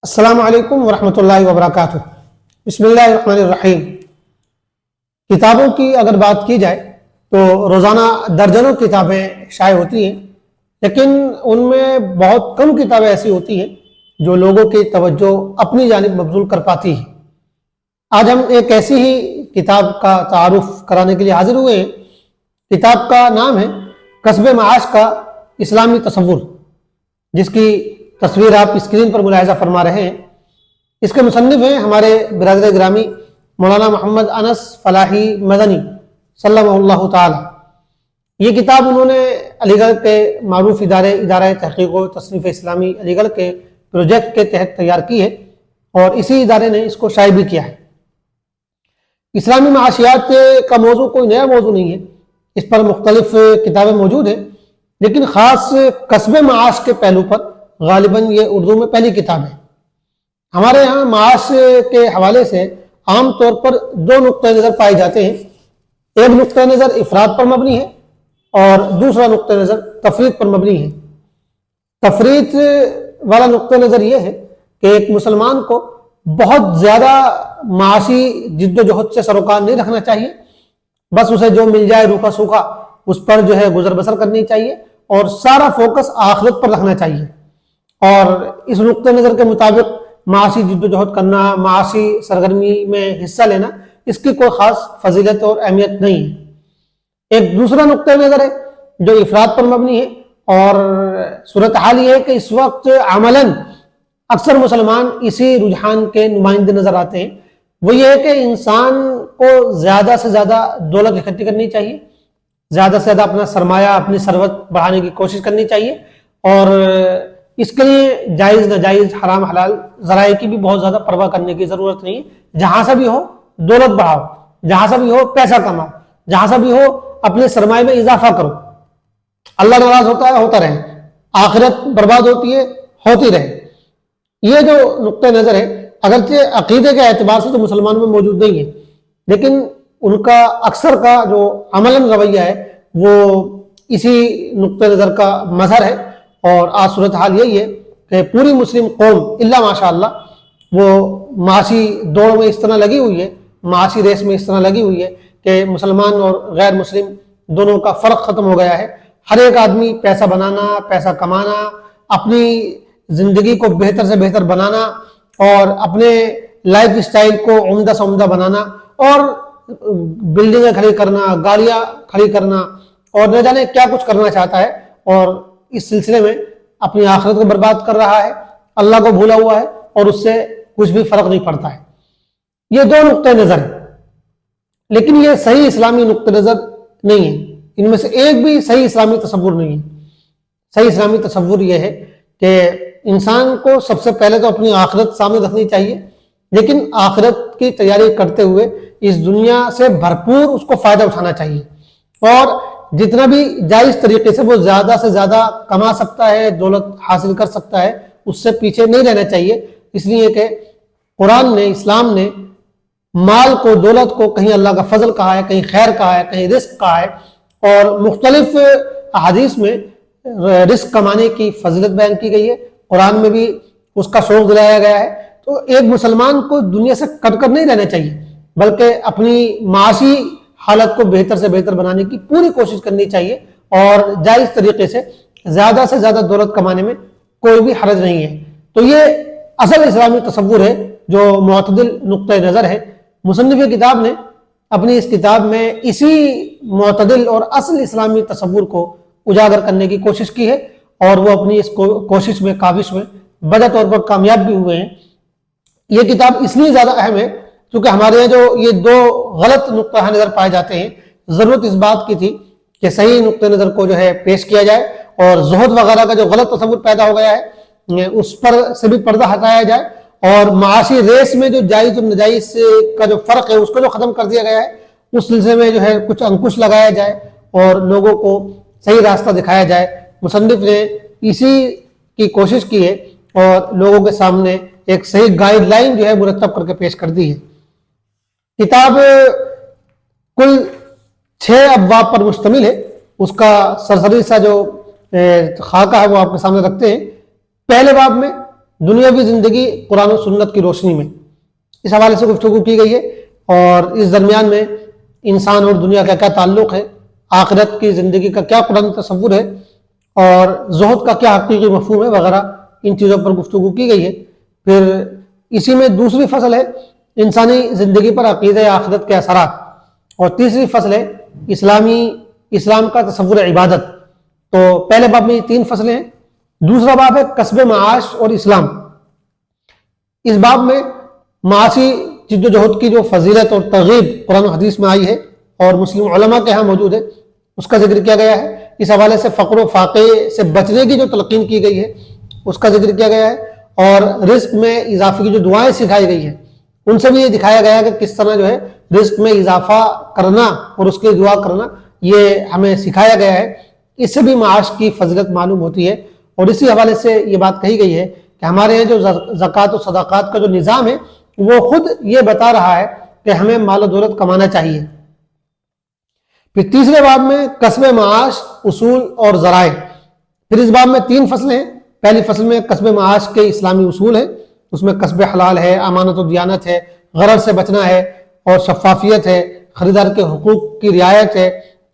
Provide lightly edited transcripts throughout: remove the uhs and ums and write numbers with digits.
السلام علیکم ورحمۃ اللہ وبرکاتہ۔ بسم اللہ الرحمن الرحیم۔ کتابوں کی اگر بات کی جائے تو روزانہ درجنوں کتابیں شائع ہوتی ہیں، لیکن ان میں بہت کم کتابیں ایسی ہوتی ہیں جو لوگوں کی توجہ اپنی جانب مبذول کر پاتی ہیں۔ آج ہم ایک ایسی ہی کتاب کا تعارف کرانے کے لیے حاضر ہوئے ہیں۔ کتاب کا نام ہے کسب معاش کا اسلامی تصور، جس کی تصویر آپ اسکرین پر ملاحظہ فرما رہے ہیں۔ اس کے مصنف ہیں ہمارے برادر گرامی مولانا محمد انس فلاحی مدنی صلی اللہ تعالی۔ یہ کتاب انہوں نے علی گڑھ کے معروف ادارہ تحقیق و تصنیف اسلامی علی گڑھ کے پروجیکٹ کے تحت تیار کی ہے، اور اسی ادارے نے اس کو شائع بھی کیا ہے۔ اسلامی معاشیات کا موضوع کوئی نیا موضوع نہیں ہے، اس پر مختلف کتابیں موجود ہیں، لیکن خاص کسب معاش کے پہلو پر غالباً یہ اردو میں پہلی کتاب ہے۔ ہمارے ہاں معاش کے حوالے سے عام طور پر دو نقطۂ نظر پائے جاتے ہیں۔ ایک نقطۂ نظر افراد پر مبنی ہے اور دوسرا نقطۂ نظر تفریط پر مبنی ہے۔ تفریط والا نقطۂ نظر یہ ہے کہ ایک مسلمان کو بہت زیادہ معاشی جد و جہد سے سروکار نہیں رکھنا چاہیے، بس اسے جو مل جائے روکھا سوکھا اس پر جو ہے گزر بسر کرنی چاہیے، اور سارا فوکس آخرت پر رکھنا چاہیے۔ اور اس نقطۂ نظر کے مطابق معاشی جد و جہد کرنا، معاشی سرگرمی میں حصہ لینا، اس کی کوئی خاص فضیلت اور اہمیت نہیں ہے۔ ایک دوسرا نقطۂ نظر ہے جو افراد پر مبنی ہے، اور صورتحال یہ ہے کہ اس وقت عملاً اکثر مسلمان اسی رجحان کے نمائندے نظر آتے ہیں۔ وہ یہ ہے کہ انسان کو زیادہ سے زیادہ دولت اکٹھی کرنی چاہیے، زیادہ سے زیادہ اپنا سرمایہ، اپنی ثروت بڑھانے کی کوشش کرنی چاہیے، اور اس کے لیے جائز ناجائز حرام حلال ذرائع کی بھی بہت زیادہ پرواہ کرنے کی ضرورت نہیں ہے۔ جہاں سے بھی ہو دولت بڑھاؤ، جہاں سے بھی ہو پیسہ کماؤ، جہاں سے بھی ہو اپنے سرمایہ میں اضافہ کرو۔ اللہ ناراض ہوتا ہے ہوتا رہے، آخرت برباد ہوتی ہے ہوتی رہے۔ یہ جو نقطۂ نظر ہے اگرچہ عقیدے کے اعتبار سے تو مسلمانوں میں موجود نہیں ہے، لیکن ان کا اکثر کا جو عملاً رویہ ہے وہ اسی نقطۂ نظر کا مظہر ہے۔ اور آج صورتحال یہی ہے کہ پوری مسلم قوم الا ماشاء اللہ وہ معاشی دوڑ میں اس طرح لگی ہوئی ہے، معاشی ریس میں اس طرح لگی ہوئی ہے کہ مسلمان اور غیر مسلم دونوں کا فرق ختم ہو گیا ہے۔ ہر ایک آدمی پیسہ بنانا، پیسہ کمانا، اپنی زندگی کو بہتر سے بہتر بنانا، اور اپنے لائف اسٹائل کو عمدہ سے عمدہ بنانا، اور بلڈنگیں کھڑی کرنا، گاڑیاں کھڑی کرنا، اور نہ جانے کیا کچھ کرنا چاہتا ہے، اور اس سلسلے میں اپنی آخرت کو برباد کر رہا ہے، اللہ کو بھولا ہوا ہے، اور اس سے کچھ بھی فرق نہیں پڑتا ہے۔ یہ دو نقطۂ نظر ہیں، لیکن یہ صحیح اسلامی نقطۂ نظر نہیں ہے۔ ان میں سے ایک بھی صحیح اسلامی تصور نہیں ہے۔ صحیح اسلامی تصور یہ ہے کہ انسان کو سب سے پہلے تو اپنی آخرت سامنے رکھنی چاہیے، لیکن آخرت کی تیاری کرتے ہوئے اس دنیا سے بھرپور اس کو فائدہ اٹھانا چاہیے، اور جتنا بھی جائز طریقے سے وہ زیادہ سے زیادہ کما سکتا ہے، دولت حاصل کر سکتا ہے، اس سے پیچھے نہیں رہنا چاہیے۔ اس لیے کہ قرآن نے، اسلام نے مال کو، دولت کو کہیں اللہ کا فضل کہا ہے، کہیں خیر کہا ہے، کہیں رزق کہا ہے، اور مختلف احادیث میں رزق کمانے کی فضیلت بیان کی گئی ہے۔ قرآن میں بھی اس کا شوق دلایا گیا ہے۔ تو ایک مسلمان کو دنیا سے کٹ کر نہیں رہنا چاہیے، بلکہ اپنی معاشی حالت کو بہتر سے بہتر بنانے کی پوری کوشش کرنی چاہیے، اور جائز طریقے سے زیادہ دولت کمانے میں کوئی بھی حرج نہیں ہے۔ تو یہ اصل اسلامی تصور ہے جو معتدل نقطۂ نظر ہے۔ مصنف کتاب نے اپنی اس کتاب میں اسی معتدل اور اصل اسلامی تصور کو اجاگر کرنے کی کوشش کی ہے، اور وہ اپنی اس کوشش میں، کاوش میں بجا طور پر کامیاب بھی ہوئے ہیں۔ یہ کتاب اس لیے زیادہ اہم ہے کیونکہ ہمارے یہاں جو یہ دو غلط نقطہ نظر پائے جاتے ہیں، ضرورت اس بات کی تھی کہ صحیح نقطہ نظر کو جو ہے پیش کیا جائے، اور زہد وغیرہ کا جو غلط تصور پیدا ہو گیا ہے اس پر سے بھی پردہ ہٹایا جائے، اور معاشی ریس میں جو جائز اور ناجائز کا جو فرق ہے اس کو جو ختم کر دیا گیا ہے، اس سلسلے میں جو ہے کچھ انکش لگایا جائے اور لوگوں کو صحیح راستہ دکھایا جائے۔ مصنف نے اسی کی کوشش کی ہے، اور لوگوں کے سامنے ایک صحیح گائیڈ لائن جو ہے مرتب کر کے پیش کر دی ہے۔ کتاب کل 6 ابواب پر مشتمل ہے۔ اس کا سرسری سا جو خاکہ ہے وہ آپ کے سامنے رکھتے ہیں۔ پہلے باب میں دنیاوی زندگی قرآن و سنت کی روشنی میں، اس حوالے سے گفتگو کی گئی ہے، اور اس درمیان میں انسان اور دنیا کا کیا تعلق ہے، آخرت کی زندگی کا کیا قرآن تصور ہے، اور زہد کا کیا حقیقی مفہوم ہے وغیرہ، ان چیزوں پر گفتگو کی گئی ہے۔ پھر اسی میں دوسری فصل ہے انسانی زندگی پر عقیدہ آخرت کے اثرات، اور تیسری فصل ہے اسلام کا تصور عبادت۔ تو پہلے باب میں 3 فصلیں ہیں۔ دوسرا باب ہے کسب معاش اور اسلام۔ اس باب میں معاشی جد و جہد کی جو فضیلت اور ترغیب قرآن و حدیث میں آئی ہے اور مسلم علماء کے ہاں موجود ہے، اس کا ذکر کیا گیا ہے۔ اس حوالے سے فقر و فاقے سے بچنے کی جو تلقین کی گئی ہے اس کا ذکر کیا گیا ہے، اور رزق میں اضافے کی جو دعائیں سکھائی گئی ہیں ان سے بھی یہ دکھایا گیا ہے کہ کس طرح جو ہے رزق میں اضافہ کرنا اور اس کے دعا کرنا یہ ہمیں سکھایا گیا ہے۔ اس سے بھی معاش کی فضیلت معلوم ہوتی ہے، اور اسی حوالے سے یہ بات کہی گئی ہے کہ ہمارے یہاں جو زکوٰۃ و صدقات کا جو نظام ہے وہ خود یہ بتا رہا ہے کہ ہمیں مال و دولت کمانا چاہیے۔ پھر تیسرے باب میں کسب معاش، اصول اور ذرائع۔ پھر اس باب میں 3 فصلیں ہیں۔ پہلی فصل میں کسب معاش کے اسلامی اصول ہیں، اس میں کسب حلال ہے، امانت و دیانت ہے، غرض سے بچنا ہے، اور شفافیت ہے، خریدار کے حقوق کی رعایت ہے،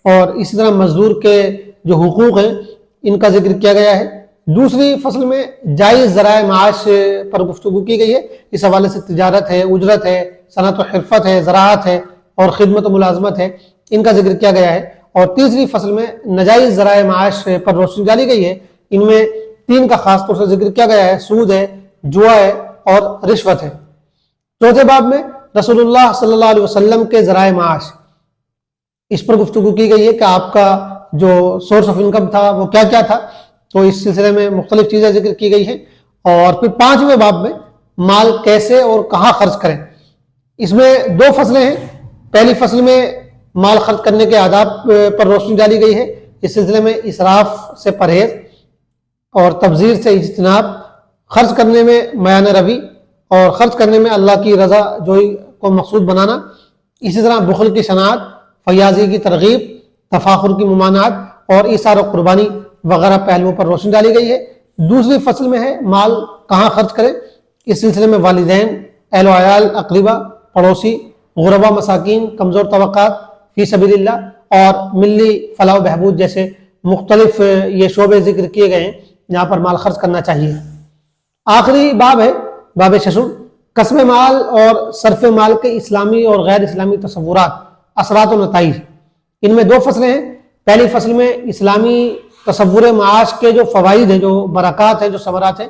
اور اسی طرح مزدور کے جو حقوق ہیں ان کا ذکر کیا گیا ہے۔ دوسری فصل میں جائز ذرائع معاش پر گفتگو کی گئی ہے، اس حوالے سے تجارت ہے، اجرت ہے، صنعت و حرفت ہے، زراعت ہے، اور خدمت و ملازمت ہے، ان کا ذکر کیا گیا ہے۔ اور تیسری فصل میں ناجائز ذرائع معاش پر روشنی ڈالی گئی ہے، ان میں 3 کا خاص طور سے ذکر کیا گیا ہے، سود ہے، جوا ہے، اور رشوت ہے۔ چوتھے باب میں رسول اللہ صلی اللہ علیہ وسلم کے ذرائع معاش، اس پر گفتگو کی گئی ہے کہ آپ کا جو سورس آف انکم تھا وہ کیا کیا تھا، تو اس سلسلے میں مختلف چیزیں ذکر کی گئی ہیں۔ اور پھر 5ویں باب میں مال کیسے اور کہاں خرچ کریں، اس میں 2 فصلیں ہیں۔ پہلی فصل میں مال خرچ کرنے کے آداب پر روشنی ڈالی گئی ہے، اس سلسلے میں اسراف سے پرہیز اور تبذیر سے اجتناب، خرچ کرنے میں میانہ روی، اور خرچ کرنے میں اللہ کی رضا جوئی کو مقصود بنانا، اسی طرح بخل کی شناعت، فیاضی کی ترغیب، تفاخر کی ممانعت، اور ایثار و قربانی وغیرہ پہلوؤں پر روشنی ڈالی گئی ہے۔ دوسری فصل میں ہے مال کہاں خرچ کریں، اس سلسلے میں والدین، اہل و عیال، اقربا، پڑوسی، غربا، مساکین، کمزور طبقات، فی سبیل اللہ، اور ملی فلاح و بہبود جیسے مختلف یہ شعبے ذکر کیے گئے ہیں جہاں پر مال خرچ کرنا چاہیے۔ آخری باب ہے باب 6، قسم مال اور صرف مال کے اسلامی اور غیر اسلامی تصورات، اثرات و نتائج۔ ان میں 2 فصلیں ہیں۔ پہلی فصل میں اسلامی تصور معاش کے جو فوائد ہیں، جو برکات ہیں، جو ثمرات ہیں،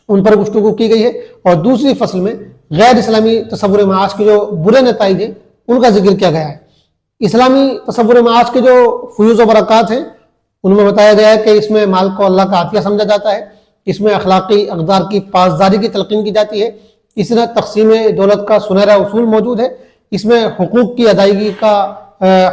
ان پر گفتگو کی گئی ہے، اور دوسری فصل میں غیر اسلامی تصور معاش کے جو برے نتائج ہیں ان کا ذکر کیا گیا ہے۔ اسلامی تصور معاش کے جو فیوز و برکات ہیں ان میں بتایا گیا ہے کہ اس میں مال کو اللہ کا عطیہ سمجھا جاتا ہے، اس میں اخلاقی اقدار کی پاسداری کی تلقین کی جاتی ہے، اس طرح تقسیم دولت کا سنہرا اصول موجود ہے، اس میں حقوق کی ادائیگی کا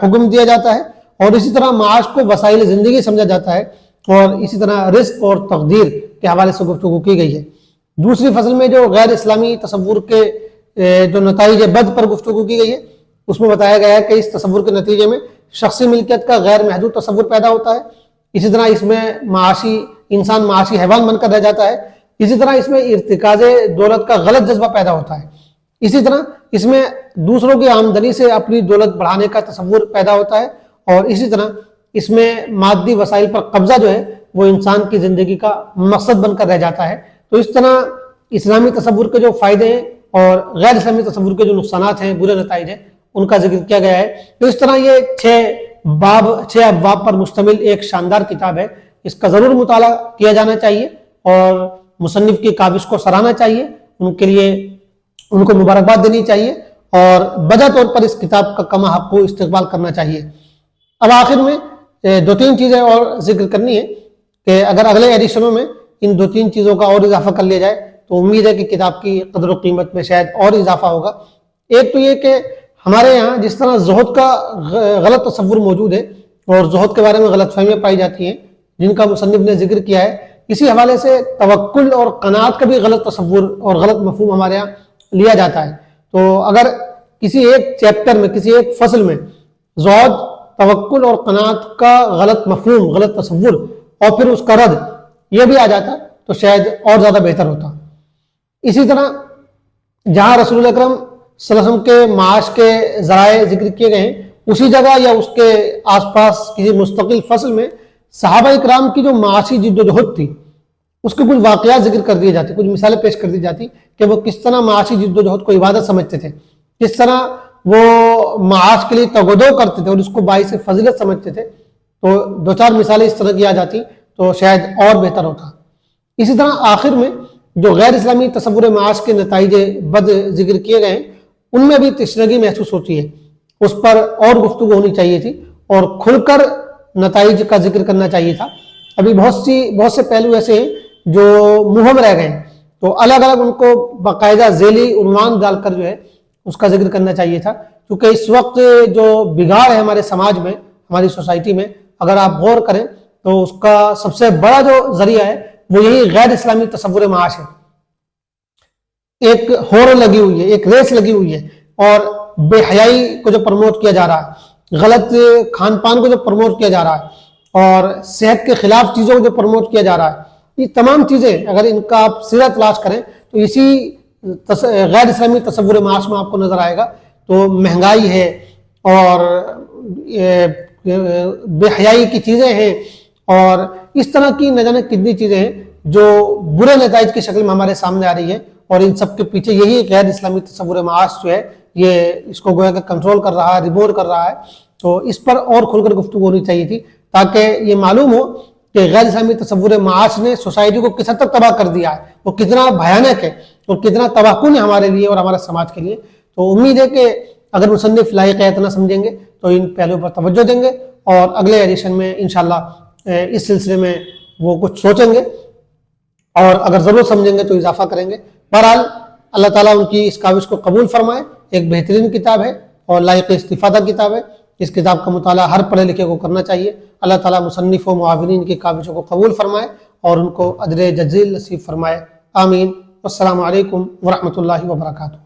حکم دیا جاتا ہے، اور اسی طرح معاش کو وسائل زندگی سمجھا جاتا ہے، اور اسی طرح رزق اور تقدیر کے حوالے سے گفتگو کی گئی ہے۔ دوسری فصل میں جو غیر اسلامی تصور کے جو نتائج بد پر گفتگو کی گئی ہے، اس میں بتایا گیا ہے کہ اس تصور کے نتیجے میں شخصی ملکیت کا غیر محدود تصور پیدا ہوتا ہے، اسی طرح اس میں انسان معاشی حیوان بن کر رہ جاتا ہے، اسی طرح اس میں ارتکاز دولت کا غلط جذبہ پیدا ہوتا ہے، اسی طرح اس میں دوسروں کی آمدنی سے اپنی دولت بڑھانے کا تصور پیدا ہوتا ہے، اور اسی طرح اس میں مادی وسائل پر قبضہ جو ہے وہ انسان کی زندگی کا مقصد بن کر رہ جاتا ہے۔ تو اس طرح اسلامی تصور کے جو فائدے ہیں اور غیر اسلامی تصور کے جو نقصانات ہیں، برے نتائج ہیں، ان کا ذکر کیا گیا ہے۔ تو اس طرح یہ 6 ابواب پر مشتمل ایک شاندار کتاب ہے، اس کا ضرور مطالعہ کیا جانا چاہیے، اور مصنف کی کاوش کو سراہنا چاہیے، ان کے لیے ان کو مبارکباد دینی چاہیے، اور بجا طور پر اس کتاب کا کما حق کو استقبال کرنا چاہیے۔ اب آخر میں 2-3 چیزیں اور ذکر کرنی ہے کہ اگر اگلے ایڈیشنوں میں ان 2-3 چیزوں کا اور اضافہ کر لیا جائے تو امید ہے کہ کتاب کی قدر و قیمت میں شاید اور اضافہ ہوگا۔ ایک تو یہ کہ ہمارے یہاں جس طرح زہد کا غلط تصور موجود ہے اور زہد کے بارے میں غلط فہمیاں پائی جاتی ہیں جن کا مصنف نے ذکر کیا ہے، اسی حوالے سے توکل اور قناعت کا بھی غلط تصور اور غلط مفہوم ہمارے یہاں لیا جاتا ہے۔ تو اگر کسی ایک چیپٹر میں، کسی ایک فصل میں زہد، توکل اور قناعت کا غلط مفہوم، غلط تصور، اور پھر اس کا رد یہ بھی آ جاتا تو شاید اور زیادہ بہتر ہوتا۔ اسی طرح جہاں رسول اکرم صلی اللہ علیہ وسلم کے معاش کے ذرائع ذکر کیے گئے ہیں، اسی جگہ یا اس کے آس پاس کسی مستقل فصل میں صحابہ اکرام کی جو معاشی جد و جہد تھی اس کے کچھ واقعات ذکر کر دیے جاتے، کچھ مثالیں پیش کر دی جاتی کہ وہ کس طرح معاشی جد و جہد کو عبادت سمجھتے تھے، کس طرح وہ معاش کے لیے تگودو کرتے تھے اور اس کو باعث فضیلت سمجھتے تھے۔ تو دو چار مثالیں اس طرح کی آ جاتی تو شاید اور بہتر ہوتا۔ اسی طرح آخر میں جو غیر اسلامی تصور معاش کے نتائج بد ذکر کیے گئے ہیں ان میں بھی تشنگی محسوس ہوتی ہے، اس پر اور گفتگو ہونی چاہیے تھی اور کھل کر نتائج کا ذکر کرنا چاہیے تھا۔ ابھی بہت سے پہلو ایسے ہیں جو مبہم رہ گئے ہیں، تو الگ الگ ان کو باقاعدہ ذیلی عنوان ڈال کر جو ہے اس کا ذکر کرنا چاہیے تھا، کیونکہ اس وقت جو بگاڑ ہے ہمارے سماج میں، ہماری سوسائٹی میں، اگر آپ غور کریں تو اس کا سب سے بڑا جو ذریعہ ہے وہ یہی غیر اسلامی تصور معاش ہے۔ ایک ہور لگی ہوئی ہے، ایک ریس لگی ہوئی ہے، اور بے حیائی کو جو پروموٹ کیا جا رہا ہے، غلط کھان پان کو جو پروموٹ کیا جا رہا ہے، اور صحت کے خلاف چیزوں کو جو پروموٹ کیا جا رہا ہے، یہ تمام چیزیں اگر ان کا آپ سیرا تلاش کریں تو اسی غیر اسلامی تصور معاش میں آپ کو نظر آئے گا۔ تو مہنگائی ہے اور بے حیائی کی چیزیں ہیں اور اس طرح کی نہ جانے کتنی چیزیں ہیں جو برے نتائج کی شکل میں ہمارے سامنے آ رہی ہے، اور ان سب کے پیچھے یہی غیر اسلامی تصور معاش جو ہے یہ اس کو گویا کہ کنٹرول کر رہا ہے، ریبور کر رہا ہے۔ تو اس پر اور کھل کر گفتگو ہونی چاہیے تھی تاکہ یہ معلوم ہو کہ غیر اسلامی تصور معاش نے سوسائٹی کو کس حد تک تباہ کر دیا ہے، وہ کتنا بھیانک ہے اور کتنا تباہ کن ہے ہمارے لیے اور ہمارے سماج کے لیے۔ تو امید ہے کہ اگر مصنف لائق نہ سمجھیں گے تو ان پہلوؤں پر توجہ دیں گے اور اگلے ایڈیشن میں انشاءاللہ اس سلسلے میں وہ کچھ سوچیں گے اور اگر ضرورت سمجھیں گے تو اضافہ کریں گے۔ بہرحال اللہ تعالیٰ ان کی اس کاوش کو قبول فرمائے۔ ایک بہترین کتاب ہے اور لائق استفادہ کتاب ہے، اس کتاب کا مطالعہ ہر پڑھے لکھے کو کرنا چاہیے۔ اللہ تعالیٰ مصنف و معاونین کی کاوشوں کو قبول فرمائے اور ان کو اجر جزیل نصیب فرمائے، آمین۔ والسلام علیکم ورحمۃ اللہ وبرکاتہ۔